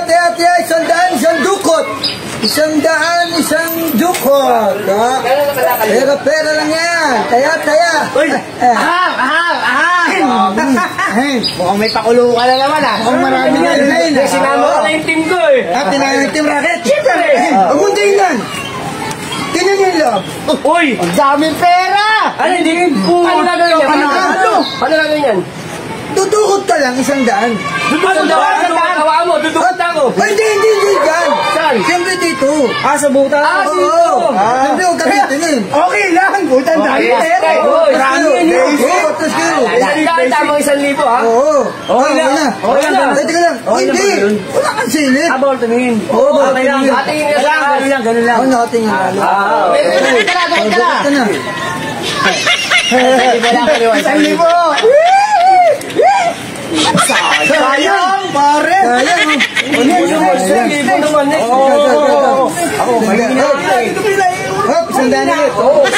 Tiya, 100, 1 dukot. 100, 1 dukot. Pera lang yan. Taya. Uy! Mukhang may pakulo ka na naman ah. Mukhang marami nga yun. Sinama ko na yung team ko eh. Tinanong yung team racket. Siyempre. Huwag mong tingnan. Tingnan niyo yung loob. Uy! Ang daming pera. Ano hindi? Ano na gawin yan? Ano na gawin yan? Dudukot ka lang 100. Dudukot na ako. Dudukot na ako. Ay, hindi dyan. Saan? Siyempre dito. Sa buta? Oo. Siyempre huwag ka tingin. Okay lang, butan dami pera. Marami yun yun. Tapos kayo. Tamang 1,000 ha? Oo. Okay lang. Okay lang. Teka lang. Hindi. Wala kang silip. Bawal tumingin. Oo, bawal Okay lang. tumingin. Ganun lang. Oo, nakatingin ka. Ito na. 1,000. Sayang, pare. Sayang. Ako, Hop, 100 ulit.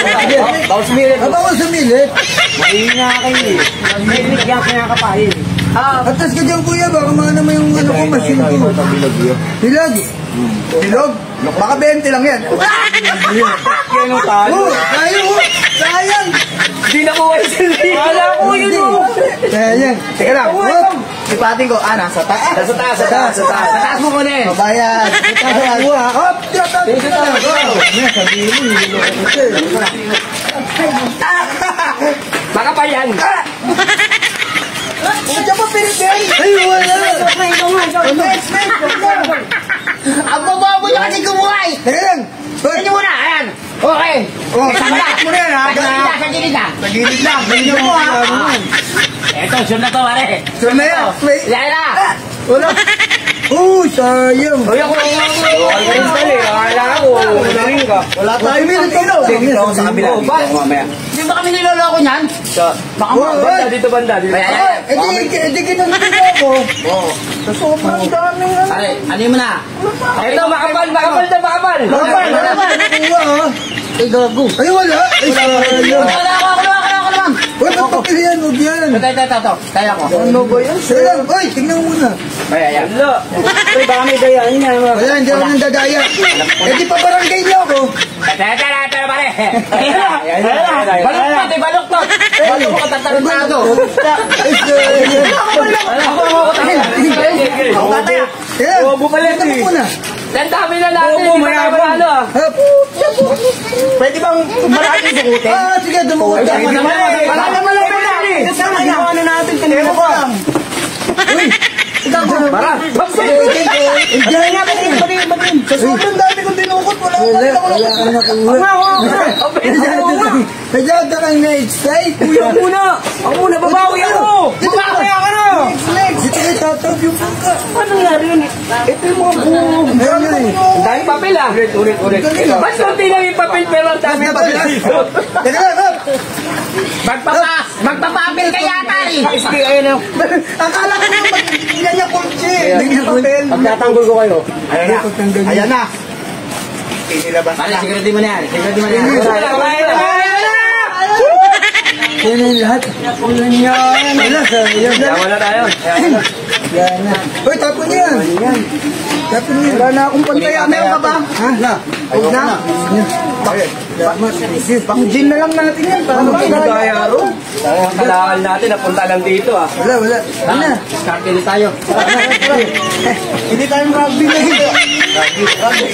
bawal sumilit. Bawal sumilit. Mahina kayo eh. Mahilig yan kinakapahin. Atas ka dyan, kuya. Baka maana mo yung ano ko, machine ko. Hilag. Hilog? Baka 20 lang yan. Yan ang talo. Sayang. Hindi na ko kayo wala ko yun o. Sayang. Teka lang. Hop. Sipatin ko. Nasa taas. Sa taas mo ko na eh. Bayad. Hop. Sabihin mo, niloloko ko Baka pa yan. Diyan pa pinipin. Ay, wala. Ang bababoy na kasi kumuhay. Teka lang. Ganyan mo na, ayan. Okay. Sakit mo na yan ha. Sa gilid na. Sa gilid lang. Ganyan mo ha. Eto, sure na to, pare. Sure na yan. Yan na. Wala. Sayang. Uy, ako install eh. Akala ko, unahin ka. Wala tayo minutino. Tingin ako sa kabila. Di ba kami niloloko niyan? Baka banda, dito banda. Edi kinuntin ako. Sa sobrang daming ano. Pare, ano mo na? Eto, makapal na. Makapal. Ay, gago. Ay, wala. Ay, sayang. Wala ako naman. Huwag magpapilihan, huwag yan. Ito. Kaya ko. Ano ba yan? Sayang. Ay, tingnan mo muna. Ayan. Uy, baka may gayaan niya. Wala, hindi ako nang dadaya. Eh, di pa barangay niyo ako. Tara, pare. Baluktot. Bago mo katatarantado. Ay, sayang. Ako tataya. Kaya, tingnan mo muna. Ang dami na natin. Hop. Pwede bang marami sukutin? Sige, dumukot ka. Wala naman lang pera eh. Kasama niya. Ano natin? Kanina ko lang. Uy, Para. Diyan nga, batin. Sa sobrang dami kong dinukot. Wala Wala ka nakuha. Kadyada kang na-excite. Kuya muna. Ako muna, babawi ako. Babawi ako na. Dito kayo tatawag yung pangka. Ano nangyari yun? Ito yung mga buong. Ayun nga eh. Ang dami papel ah. Ulit. Ba't konti lang yung papel pero ang dami papel? Teka lang, hop. Magpapapel ka yata eh. Akala ko nga mag-ilan niya kotse. Bigyan papel. Pagtatanggol ko kayo. Ayan na. Pinilabas Pare, na. sigurado mo na yan. Yan ang lahat. Ulan niya. Wala tayo. Yan na. Uy, tapon niya. Tapon niya. Wala na akong pantaya. Meron ka ba? Ha? Huwag na. Pang gin na lang natin yan. Para Kaya ro. Kalakal natin, napunta lang dito ah. Wala. Ano na? Kartili tayo. Hindi tayong rugby na dito. Rugby.